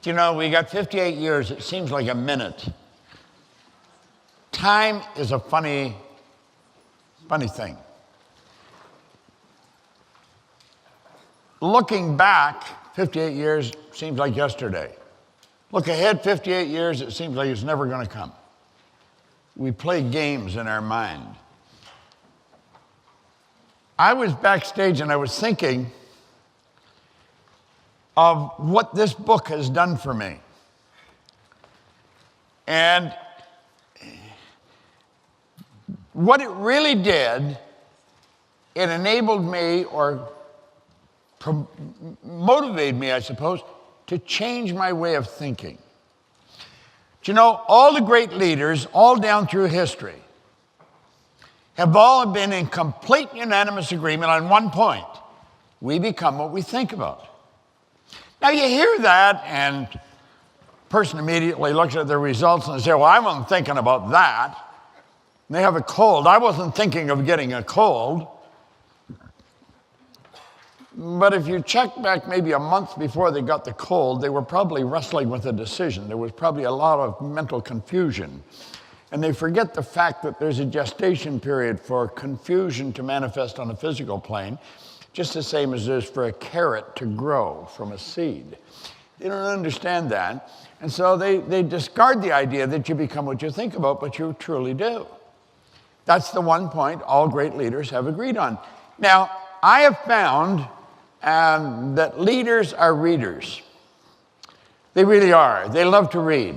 You know, we got 58 years. It seems like a minute. Time is a funny thing. Looking back, 58 years seems like yesterday. Look ahead 58 years, it seems like it's never going to come. We play games in our mind. I was backstage and I was thinking of what this book has done for me. And what it really did, it enabled me or motivated me, I suppose, to change my way of thinking. Do you know, all the great leaders, all down through history, have all been in complete unanimous agreement on one point. We become what we think about. Now you hear that and a person immediately looks at their results and they say, well, I wasn't thinking about that. And they have a cold. I wasn't thinking of getting a cold. But if you check back maybe a month before they got the cold, they were probably wrestling with a decision. There was probably a lot of mental confusion. And they forget the fact that there's a gestation period for confusion to manifest on a physical plane, just the same as there's for a carrot to grow from a seed. They don't understand that. And so they discard the idea that you become what you think about, but you truly do. That's the one point all great leaders have agreed on. Now, I have found that leaders are readers. They really are. They love to read.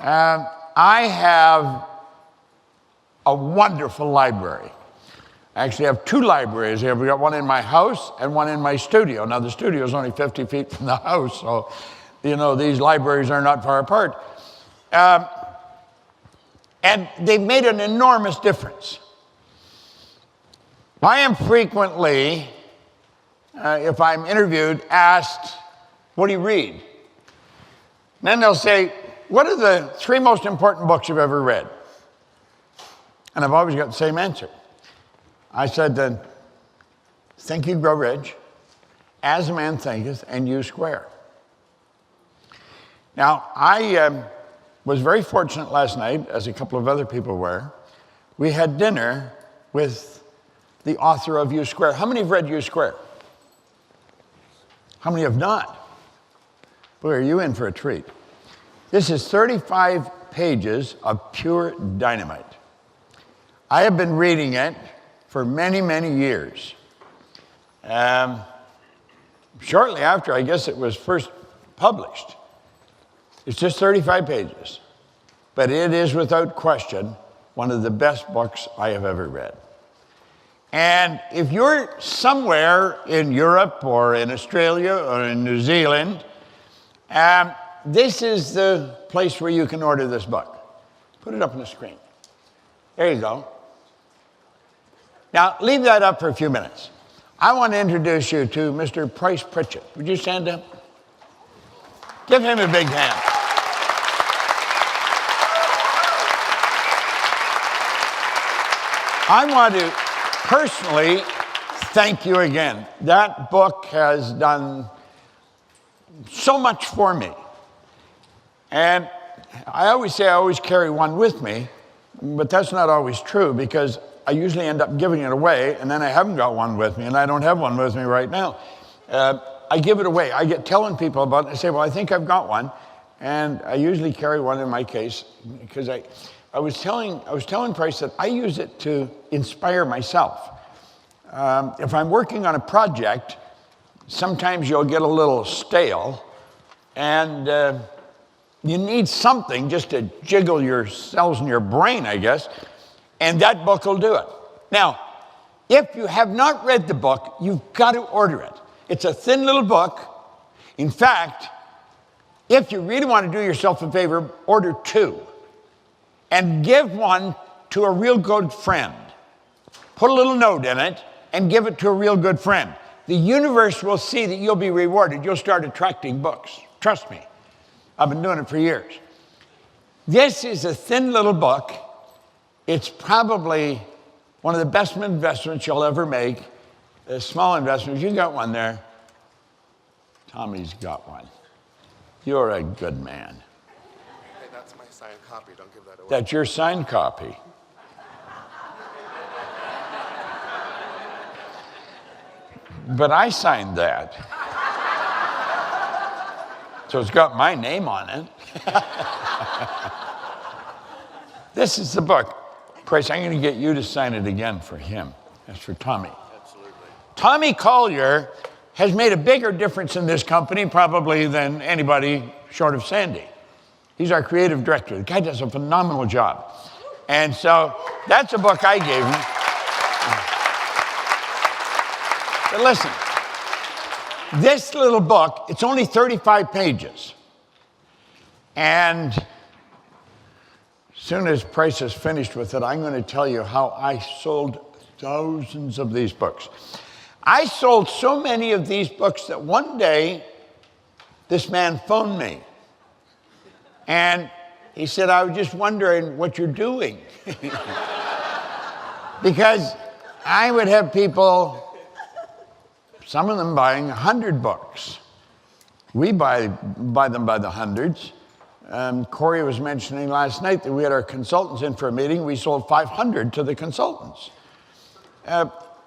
I have a wonderful library. I actually have two libraries here. We've got one in my house and one in my studio. Now, the studio is only 50 feet from the house, so, you know, these libraries are not far apart. And they've made an enormous difference. I am frequently, if I'm interviewed, asked, what do you read? And then they'll say, what are the 3 most important books you've ever read? And I've always got the same answer. I said, Think You Grow Rich, As a Man Thinketh, and You Square. Now, I was very fortunate last night, as a couple of other people were. We had dinner with the author of You Square. How many have read You Square? How many have not? Boy, are you in for a treat. This is 35 pages of pure dynamite. I have been reading it for many, many years. Shortly after, I guess it was first published. It's just 35 pages. But it is, without question, one of the best books I have ever read. And if you're somewhere in Europe or in Australia or in New Zealand, this is the place where you can order this book. Put it up on the screen. There you go. Now, leave that up for a few minutes. I want to introduce you to Mr. Price Pritchett. Would you stand up? Give him a big hand. I want to personally thank you again. That book has done so much for me. And I always say I always carry one with me, but that's not always true because I usually end up giving it away, and then I haven't got one with me, and I don't have one with me right now. I give it away. I get telling people about it, and I say, well, I think I've got one, and I usually carry one in my case because I was telling Price that I use it to inspire myself. If I'm working on a project, sometimes you'll get a little stale, and you need something just to jiggle your cells in your brain, I guess, and that book will do it. Now, if you have not read the book, you've got to order it. It's a thin little book. In fact, if you really want to do yourself a favor, order 2 and give one to a real good friend. Put a little note in it and give it to a real good friend. The universe will see that you'll be rewarded. You'll start attracting books. Trust me. I've been doing it for years. This is a thin little book. It's probably one of the best investments you'll ever make. A small investment. You got one there. Tommy's got one. You're a good man. Hey, that's my signed copy. Don't give that away. That's your signed copy. But I signed that. So it's got my name on it. This is the book. Price, I'm going to get you to sign it again for him. That's for Tommy. Absolutely. Tommy Collier has made a bigger difference in this company probably than anybody short of Sandy. He's our creative director. The guy does a phenomenal job. And so that's a book I gave him. But listen, this little book, it's only 35 pages. And as soon as Price is finished with it, I'm going to tell you how I sold thousands of these books. I sold so many of these books that one day this man phoned me. And he said, I was just wondering what you're doing. Because I would have people, some of them buying 100 books. We buy them by the hundreds. Corey was mentioning last night that we had our consultants in for a meeting. We sold 500 to the consultants.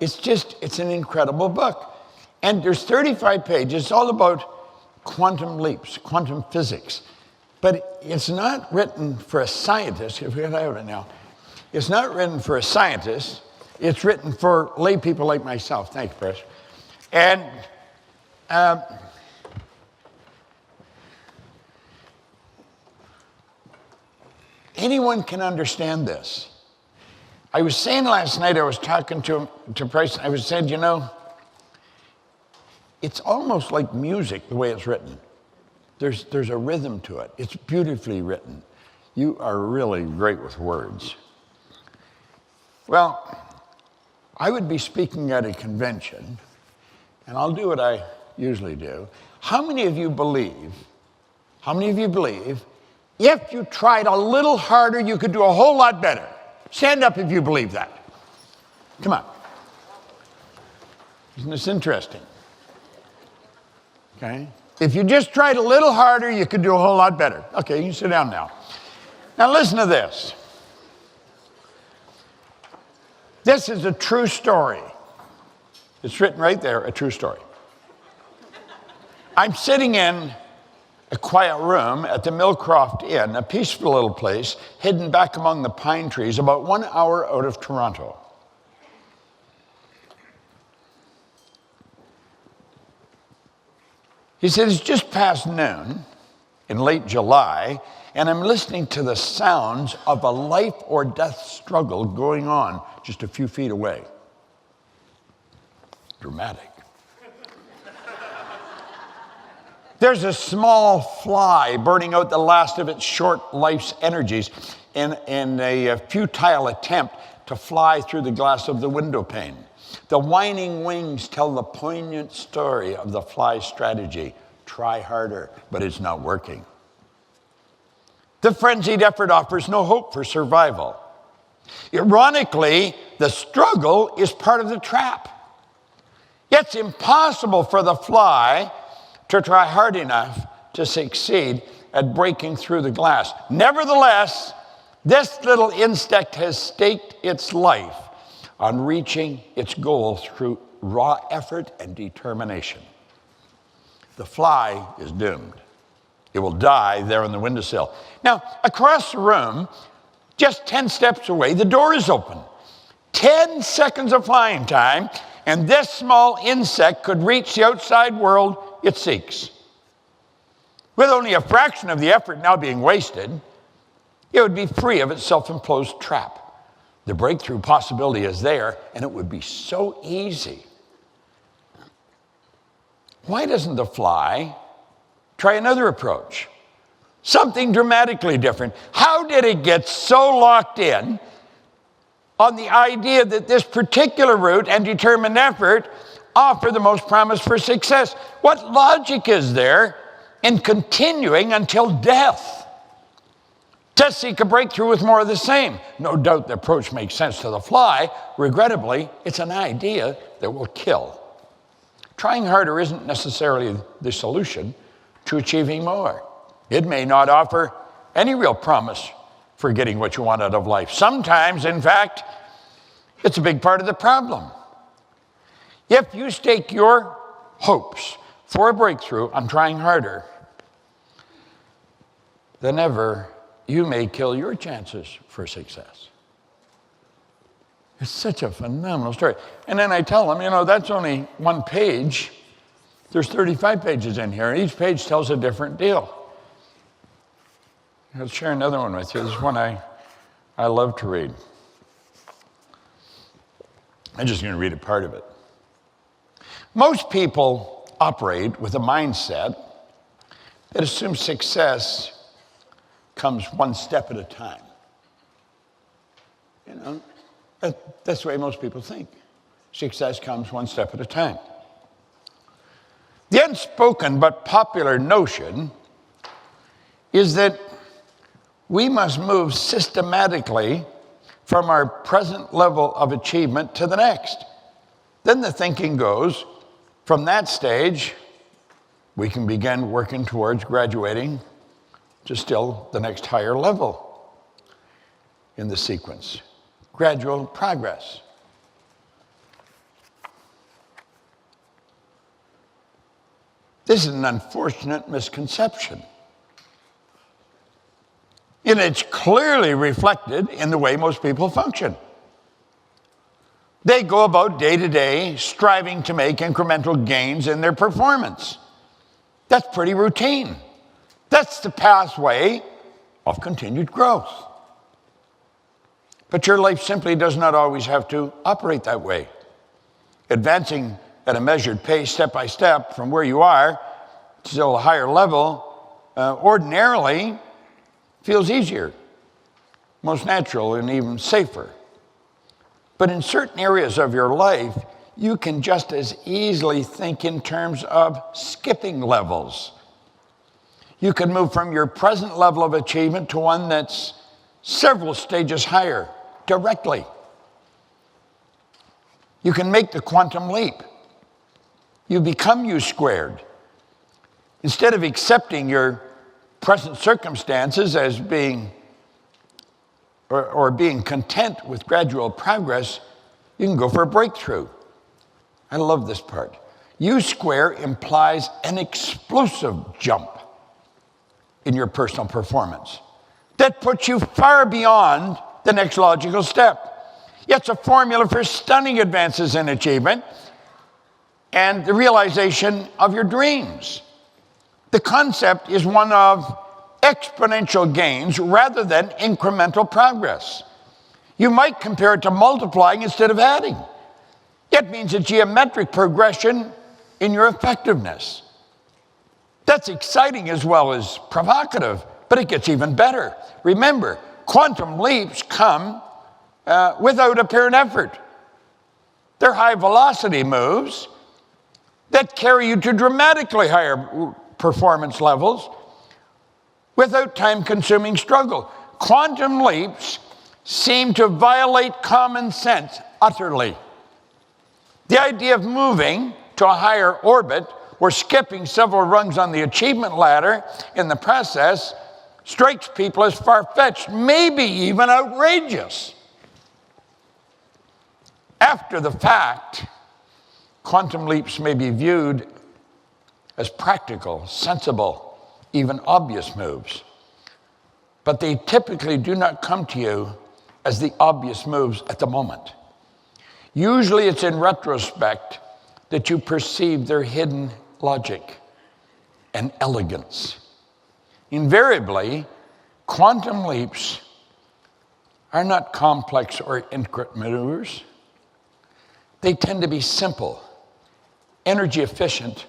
It's an incredible book. And there's 35 pages. It's all about quantum leaps, quantum physics. But it's not written for a scientist. If we have it now. It's not written for a scientist. It's written for lay people like myself. Thank you, Chris. And anyone can understand this. I was saying last night, I was talking to Price, I was saying, you know, it's almost like music, the way it's written. There's a rhythm to it. It's beautifully written. You are really great with words. Well, I would be speaking at a convention, and I'll do what I usually do. How many of you believe if you tried a little harder, you could do a whole lot better? Stand up if you believe that. Come on. Isn't this interesting? Okay. If you just tried a little harder, you could do a whole lot better. Okay, you can sit down now. Now listen to this. This is a true story. It's written right there, a true story. I'm sitting in a quiet room at the Millcroft Inn, a peaceful little place hidden back among the pine trees about 1 hour out of Toronto. He said, it's just past noon in late July, and I'm listening to the sounds of a life or death struggle going on just a few feet away. Dramatic. There's a small fly burning out the last of its short life's energies in a futile attempt to fly through the glass of the window pane. The whining wings tell the poignant story of the fly's strategy. Try harder, but it's not working. The frenzied effort offers no hope for survival. Ironically, the struggle is part of the trap. It's impossible for the fly to try hard enough to succeed at breaking through the glass. Nevertheless, this little insect has staked its life on reaching its goal through raw effort and determination. The fly is doomed. It will die there on the windowsill. Now, across the room, just 10 steps away, the door is open. 10 seconds of flying time, and this small insect could reach the outside world it seeks. With only a fraction of the effort now being wasted, it would be free of its self-imposed trap. The breakthrough possibility is there, and it would be so easy. Why doesn't the fly try another approach? Something dramatically different. How did it get so locked in on the idea that this particular route and determined effort offer the most promise for success? What logic is there in continuing until death to seek a breakthrough with more of the same? No doubt the approach makes sense to the fly. Regrettably, it's an idea that will kill. Trying harder isn't necessarily the solution to achieving more. It may not offer any real promise for getting what you want out of life. Sometimes, in fact, it's a big part of the problem. If you stake your hopes for a breakthrough on trying harder than ever, you may kill your chances for success. It's such a phenomenal story. And then I tell them, that's only one page. There's 35 pages in here, and each page tells a different deal. I'll share another one with you. This is one I love to read. I'm just going to read a part of it. Most people operate with a mindset that assumes success comes one step at a time. That's the way most people think. Success comes one step at a time. The unspoken but popular notion is that we must move systematically from our present level of achievement to the next. Then the thinking goes, from that stage, we can begin working towards graduating to still the next higher level in the sequence. Gradual progress. This is an unfortunate misconception. And it's clearly reflected in the way most people function. They go about day to day striving to make incremental gains in their performance. That's pretty routine. That's the pathway of continued growth. But your life simply does not always have to operate that way. Advancing at a measured pace, step by step, from where you are to a higher level, ordinarily feels easier, most natural, and even safer. But in certain areas of your life, you can just as easily think in terms of skipping levels. You can move from your present level of achievement to one that's several stages higher directly. You can make the quantum leap. You become U squared. Instead of accepting your present circumstances as being or being content with gradual progress, you can go for a breakthrough. I love this part. U square implies an explosive jump in your personal performance that puts you far beyond the next logical step. It's a formula for stunning advances in achievement and the realization of your dreams. The concept is one of exponential gains rather than incremental progress. You might compare it to multiplying instead of adding. It means a geometric progression in your effectiveness. That's exciting as well as provocative, but it gets even better. Remember, quantum leaps come without apparent effort. They're high velocity moves that carry you to dramatically higher performance levels without time-consuming struggle. Quantum leaps seem to violate common sense utterly. The idea of moving to a higher orbit or skipping several rungs on the achievement ladder in the process strikes people as far-fetched, maybe even outrageous. After the fact, quantum leaps may be viewed as practical, sensible, even obvious moves. But they typically do not come to you as the obvious moves at the moment. Usually it's in retrospect that you perceive their hidden logic and elegance. Invariably, quantum leaps are not complex or intricate maneuvers. They tend to be simple, energy efficient,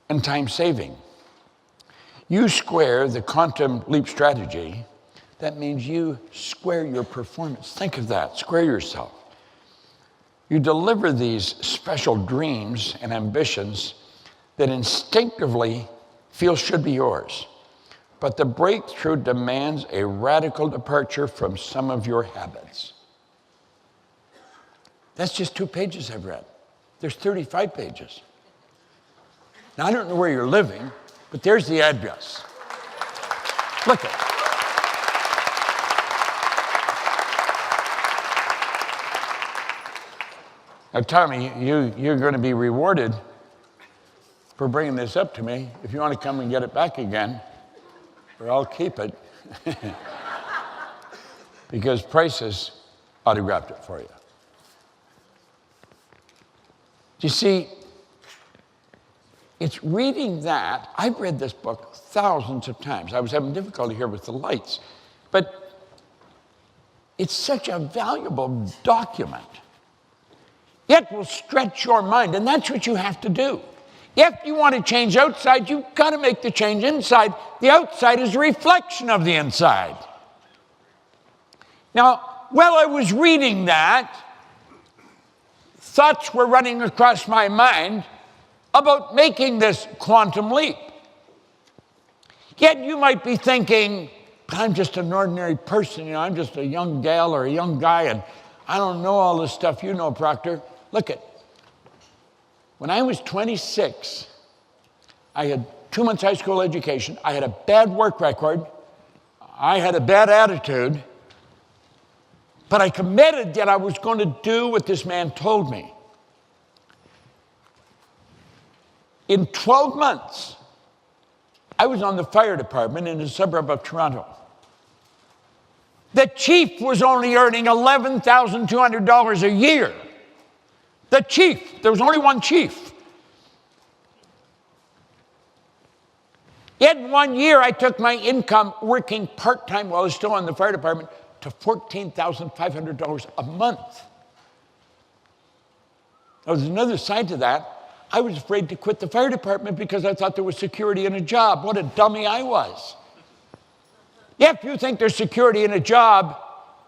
and time-saving. You square the quantum leap strategy. That means you square your performance. Think of that, square yourself. You deliver these special dreams and ambitions that instinctively feel should be yours. But the breakthrough demands a radical departure from some of your habits. That's just 2 pages I've read. There's 35 pages. Now, I don't know where you're living, but there's the address. Look at it. Now, Tommy, you're going to be rewarded for bringing this up to me. If you want to come and get it back again, or I'll keep it, because Price has autographed it for you. You see, it's reading that. I've read this book thousands of times. I was having difficulty here with the lights, but it's such a valuable document. It will stretch your mind, and that's what you have to do. If you want to change outside, you've got to make the change inside. The outside is a reflection of the inside. Now, while I was reading that, thoughts were running across my mind about making this quantum leap. Yet you might be thinking, I'm just an ordinary person, I'm just a young gal or a young guy, and I don't know all this stuff you know, Proctor. Look at, when I was 26, I had 2 months high school education, I had a bad work record, I had a bad attitude, but I committed that I was going to do what this man told me. In 12 months, I was on the fire department in a suburb of Toronto. The chief was only earning $11,200 a year. The chief, there was only one chief. In 1 year, I took my income working part-time while I was still in the fire department to $14,500 a month. There was another side to that. I was afraid to quit the fire department because I thought there was security in a job. What a dummy I was. If you think there's security in a job,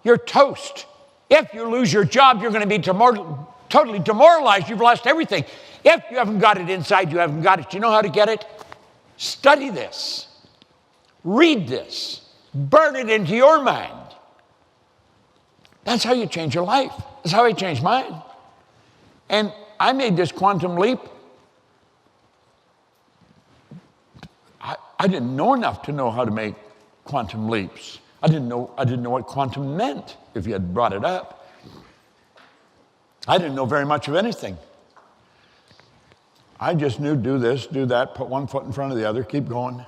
you're toast. If you lose your job, you're going to be totally demoralized. You've lost everything. If you haven't got it inside, you haven't got it. You know how to get it? Study this. Read this. Burn it into your mind. That's how you change your life. That's how I changed mine. And I made this quantum leap. I didn't know enough to know how to make quantum leaps. I didn't know what quantum meant if you had brought it up. I didn't know very much of anything. I just knew do this, do that, put one foot in front of the other, keep going.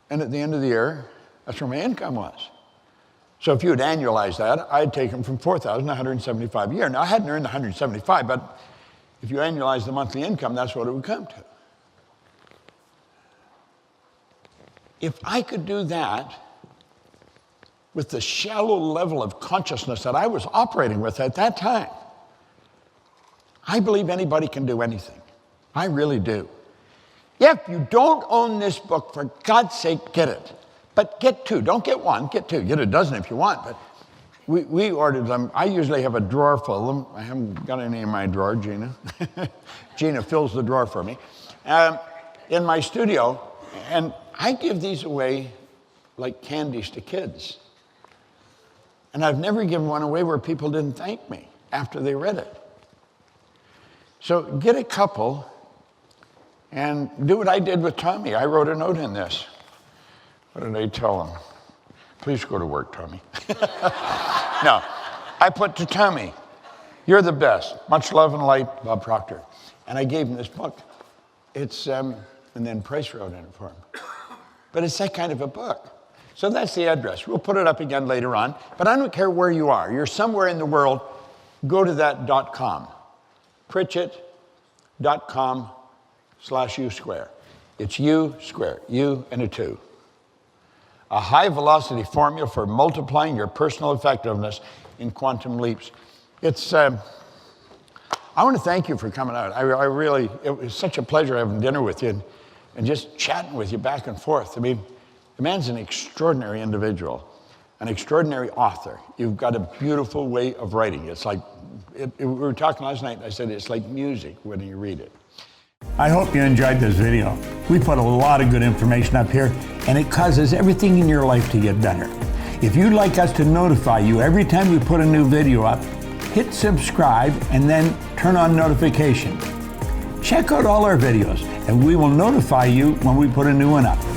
And at the end of the year, that's where my income was. So if you had annualized that, I'd taken from $4,175 a year. Now, I hadn't earned $175, but if you annualize the monthly income, that's what it would come to. If I could do that with the shallow level of consciousness that I was operating with at that time, I believe anybody can do anything. I really do. If you don't own this book, for God's sake, get it. But get two. Don't get one, get two. Get a dozen if you want. But we ordered them. I usually have a drawer full of them. I haven't got any in my drawer, Gina. Gina fills the drawer for me. In my studio. And I give these away like candies to kids. And I've never given one away where people didn't thank me after they read it. So get a couple and do what I did with Tommy. I wrote a note in this. What did I tell him? Please go to work, Tommy. No, I put to Tommy, you're the best. Much love and light, Bob Proctor. And I gave him this book. It's, and then Price wrote in it for him. But it's that kind of a book. So that's the address. We'll put it up again later on. But I don't care where you are. You're somewhere in the world, go to that .com. Pritchett.com/U². It's U square, U and a 2. A high-velocity formula for multiplying your personal effectiveness in quantum leaps. It's, I want to thank you for coming out. I really, it was such a pleasure having dinner with you and just chatting with you back and forth. I mean, the man's an extraordinary individual, an extraordinary author. You've got a beautiful way of writing. It's like, we were talking last night, and I said it's like music when you read it. I hope you enjoyed this video. We put a lot of good information up here, and it causes everything in your life to get better. If you'd like us to notify you every time we put a new video up, hit subscribe and then turn on notification. Check out all our videos, and we will notify you when we put a new one up.